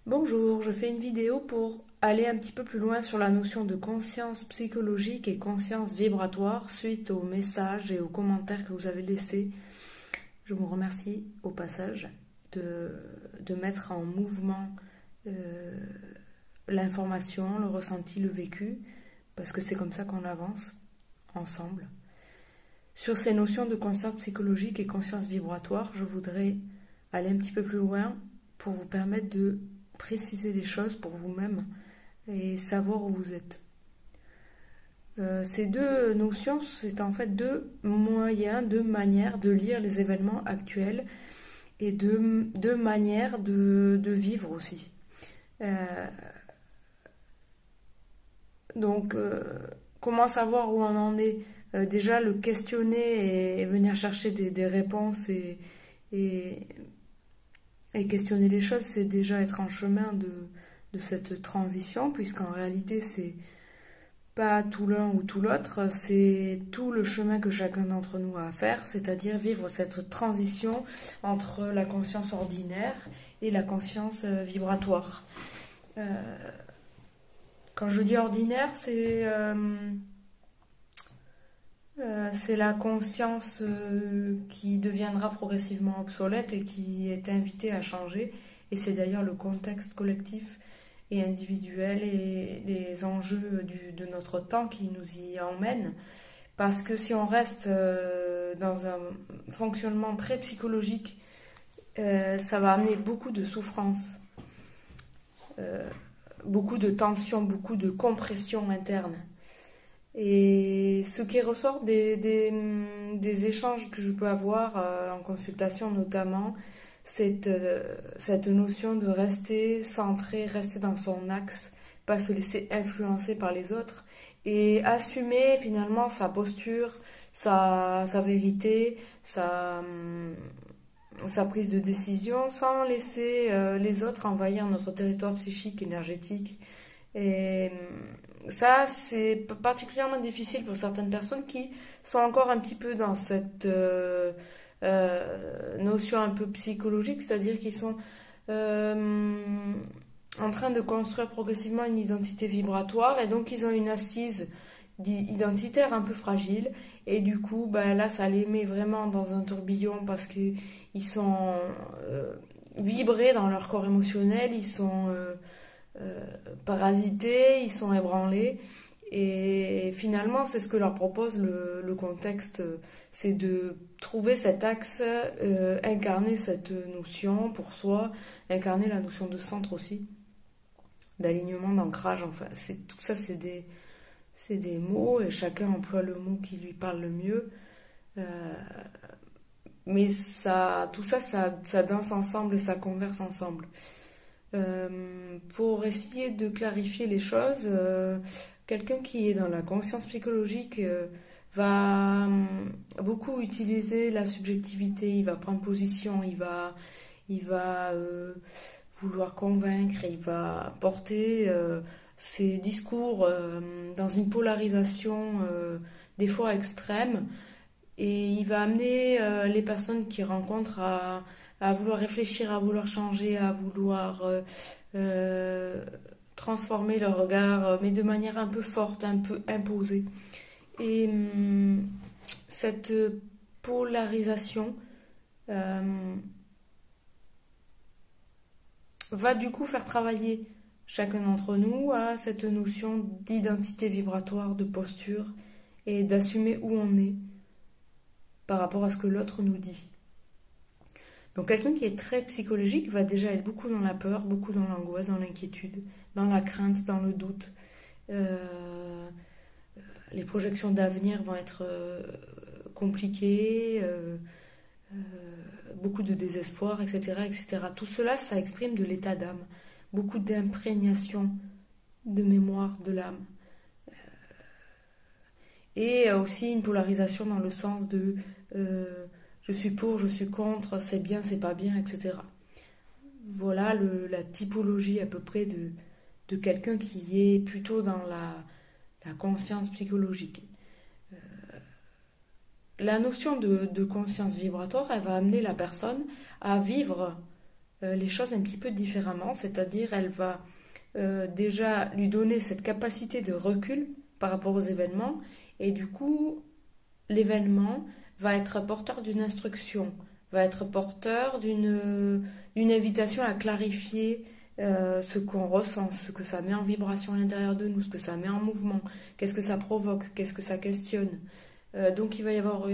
Bonjour, je fais une vidéo pour aller un petit peu plus loin sur la notion de conscience psychologique et conscience vibratoire suite aux messages et aux commentaires que vous avez laissés. Je vous remercie au passage de mettre en mouvement euh, l'information, le ressenti, le vécu, parce que c'est comme ça qu'on avance ensemble. Sur ces notions de conscience psychologique et conscience vibratoire, je voudrais aller un petit peu plus loin pour vous permettre de préciser les choses pour vous-même et savoir où vous êtes. Ces deux notions, c'est en fait deux moyens, deux manières de lire les événements actuels et deux manières de vivre aussi. Euh, donc, comment savoir où on en est? Déjà, le questionner et venir chercher des réponses et, et questionner les choses, c'est déjà être en chemin de cette transition, puisqu'en réalité, c'est pas tout l'un ou tout l'autre, c'est tout le chemin que chacun d'entre nous a à faire, c'est-à-dire vivre cette transition entre la conscience ordinaire et la conscience vibratoire. Euh, Quand je dis ordinaire, c'est la conscience qui deviendra progressivement obsolète et qui est invitée à changer. Et c'est d'ailleurs le contexte collectif et individuel et les enjeux de notre temps qui nous y emmènent. Parce que si on reste dans un fonctionnement très psychologique, ça va amener beaucoup de souffrance, euh, beaucoup de tension, beaucoup de compression interne. Et ce qui ressort des échanges que je peux avoir en consultation notamment, c'est cette notion de rester centré, rester dans son axe, pas se laisser influencer par les autres et assumer finalement sa posture, sa vérité, sa prise de décision sans laisser les autres envahir notre territoire psychique, énergétique. Et ça, c'est particulièrement difficile pour certaines personnes qui sont encore un petit peu dans cette notion un peu psychologique, c'est-à-dire qu'ils sont euh, en train de construire progressivement une identité vibratoire et donc ils ont une assise identitaire un peu fragile et du coup bah, là ça les met vraiment dans un tourbillon parce qu'ils sont vibrés dans leur corps émotionnel, ils sont euh, parasités, ils sont ébranlés. Et finalement, c'est ce que leur propose le contexte, c'est de trouver cet axe, incarner cette notion pour soi, incarner la notion de centre aussi, d'alignement, d'ancrage. Enfin, tout ça, c'est des mots et chacun emploie le mot qui lui parle le mieux. Euh, mais tout ça, ça danse ensemble et ça converse ensemble. Pour essayer de clarifier les choses, quelqu'un qui est dans la conscience psychologique va beaucoup utiliser la subjectivité, il va prendre position, il va vouloir convaincre, il va porter ses discours dans une polarisation des fois extrême et il va amener les personnes qu'il rencontre à vouloir réfléchir, à vouloir changer, à vouloir euh, transformer leur regard, mais de manière un peu forte, un peu imposée. Et cette polarisation euh, va du coup faire travailler chacun d'entre nous à cette notion d'identité vibratoire, de posture et d'assumer où on est par rapport à ce que l'autre nous dit. Donc quelqu'un qui est très psychologique va déjà être beaucoup dans la peur, beaucoup dans l'angoisse, dans l'inquiétude, dans la crainte, dans le doute. Euh, les projections d'avenir vont être compliquées, beaucoup de désespoir, etc., etc. Tout cela, ça exprime de l'état d'âme, beaucoup d'imprégnation de mémoire de l'âme. Et aussi une polarisation dans le sens de je suis pour, je suis contre, c'est bien, c'est pas bien, etc. Voilà la typologie à peu près de quelqu'un qui est plutôt dans la conscience psychologique. La notion de conscience vibratoire, elle va amener la personne à vivre les choses un petit peu différemment, c'est-à-dire elle va déjà lui donner cette capacité de recul par rapport aux événements, et du coup, l'événement va être porteur d'une instruction, va être porteur d'une invitation à clarifier ce qu'on ressent, ce que ça met en vibration à l'intérieur de nous, ce que ça met en mouvement, qu'est-ce que ça provoque, qu'est-ce que ça questionne. Donc il va y avoir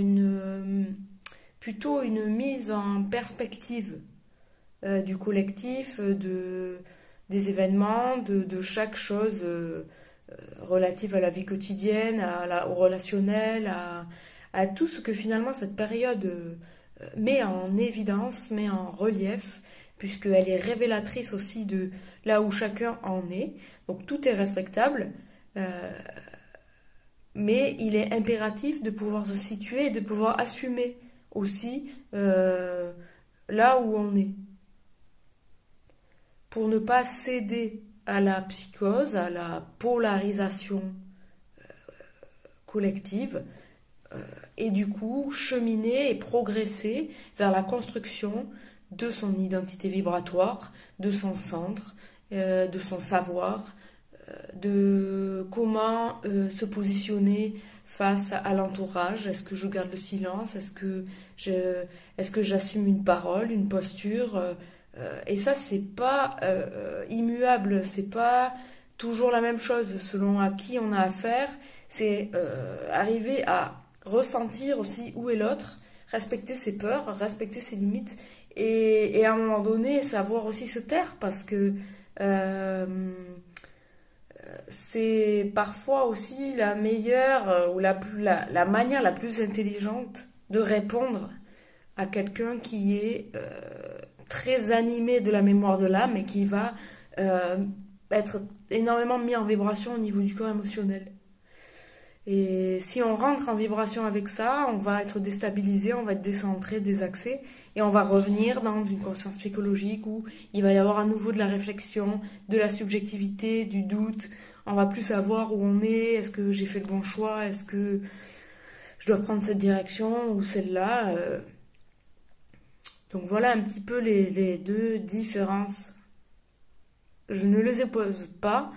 plutôt une mise en perspective du collectif, des événements, de chaque chose relative à la vie quotidienne, au relationnel, à tout ce que finalement cette période met en évidence, met en relief, puisqu'elle est révélatrice aussi de là où chacun en est. Donc tout est respectable, mais il est impératif de pouvoir se situer et de pouvoir assumer aussi là où on est, pour ne pas céder à la psychose, à la polarisation collective, et du coup cheminer et progresser vers la construction de son identité vibratoire, de son centre, de son savoir, de comment se positionner face à l'entourage. Est-ce que je garde le silence? Est-ce que j'assume une parole, une posture? Et ça, c'est pas immuable, c'est pas toujours la même chose selon à qui on a affaire. C'est arriver à ressentir aussi où est l'autre, respecter ses peurs, respecter ses limites, et à un moment donné, savoir aussi se taire, parce que c'est parfois aussi la meilleure ou la manière la plus intelligente de répondre à quelqu'un qui est très animé de la mémoire de l'âme et qui va être énormément mis en vibration au niveau du corps émotionnel. Et si on rentre en vibration avec ça, on va être déstabilisé, on va être décentré, désaxé, et on va revenir dans une conscience psychologique où il va y avoir à nouveau de la réflexion, de la subjectivité, du doute. On va plus savoir où on est, est-ce que j'ai fait le bon choix, est-ce que je dois prendre cette direction ou celle-là. Donc voilà un petit peu les deux différences. Je ne les oppose pas,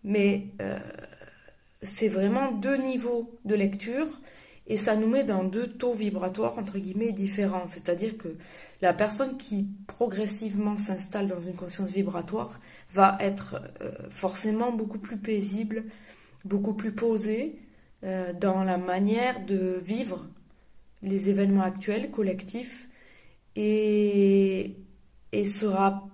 mais c'est vraiment deux niveaux de lecture, et ça nous met dans deux taux vibratoires entre guillemets différents. C'est-à-dire que la personne qui progressivement s'installe dans une conscience vibratoire va être forcément beaucoup plus paisible, beaucoup plus posée dans la manière de vivre les événements actuels, collectifs, et sera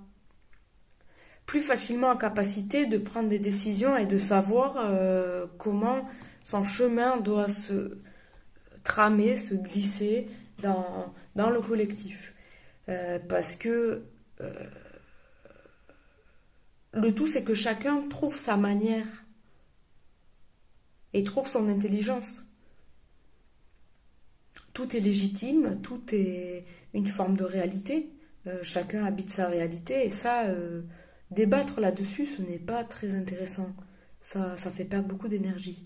plus facilement en capacité de prendre des décisions et de savoir comment son chemin doit se tramer, se glisser dans le collectif. Parce que le tout, c'est que chacun trouve sa manière et trouve son intelligence. Tout est légitime, tout est une forme de réalité. Chacun habite sa réalité, et ça, débattre là-dessus, ce n'est pas très intéressant. Ça fait perdre beaucoup d'énergie.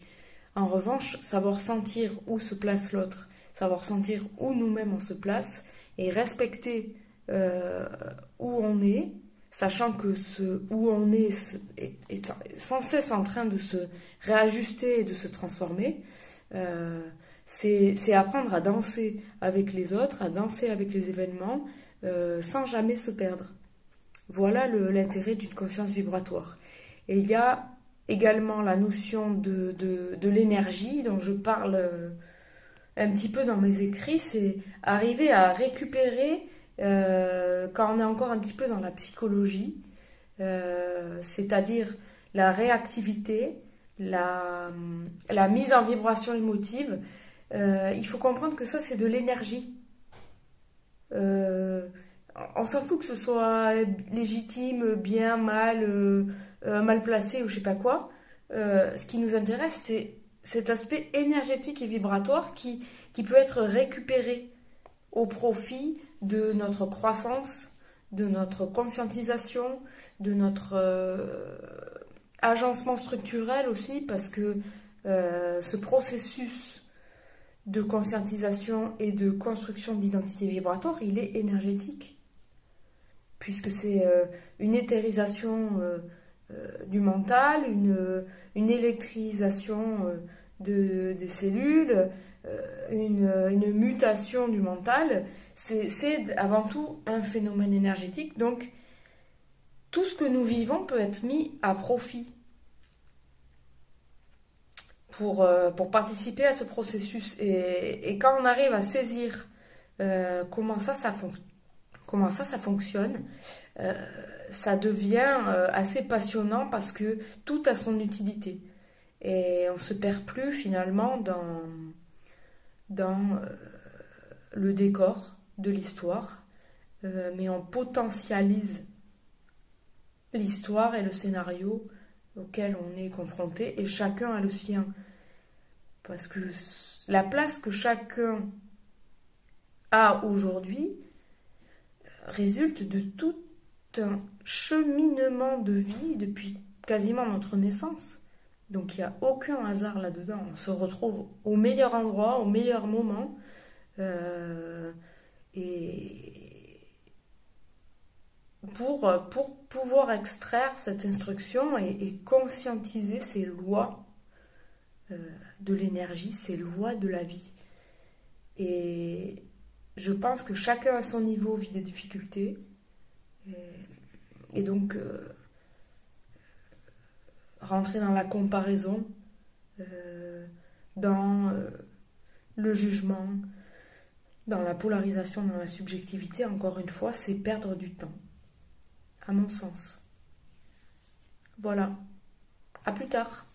En revanche, savoir sentir où se place l'autre, savoir sentir où nous-mêmes on se place, et respecter où on est, sachant que ce où on est sans cesse en train de se réajuster et de se transformer, c'est apprendre à danser avec les autres, à danser avec les événements, sans jamais se perdre. Voilà l'intérêt d'une conscience vibratoire. Et il y a également la notion de l'énergie dont je parle un petit peu dans mes écrits. C'est arriver à récupérer, quand on est encore un petit peu dans la psychologie, c'est-à-dire la réactivité, la mise en vibration émotive. Il faut comprendre que ça, c'est de l'énergie. On s'en fout que ce soit légitime, bien, mal, mal placé ou je sais pas quoi. Ce qui nous intéresse, c'est cet aspect énergétique et vibratoire qui peut être récupéré au profit de notre croissance, de notre conscientisation, de notre agencement structurel aussi, parce que ce processus de conscientisation et de construction d'identité vibratoire, il est énergétique. puisque c'est une éthérisation du mental, une électrisation des cellules, une mutation du mental. C'est avant tout un phénomène énergétique, donc tout ce que nous vivons peut être mis à profit pour participer à ce processus. Et quand on arrive à saisir comment ça fonctionne, ça devient assez passionnant parce que tout a son utilité. Et on ne se perd plus finalement dans le décor de l'histoire, mais on potentialise l'histoire et le scénario auquel on est confronté, et chacun a le sien. Parce que la place que chacun a aujourd'hui résulte de tout un cheminement de vie depuis quasiment notre naissance. Donc il n'y a aucun hasard là-dedans. On se retrouve au meilleur endroit, au meilleur moment. Et pour pouvoir extraire cette instruction et conscientiser ces lois de l'énergie, ces lois de la vie. Et je pense que chacun à son niveau vit des difficultés. Et donc, rentrer dans la comparaison, dans le jugement, dans la polarisation, dans la subjectivité, encore une fois, c'est perdre du temps, à mon sens. Voilà. À plus tard.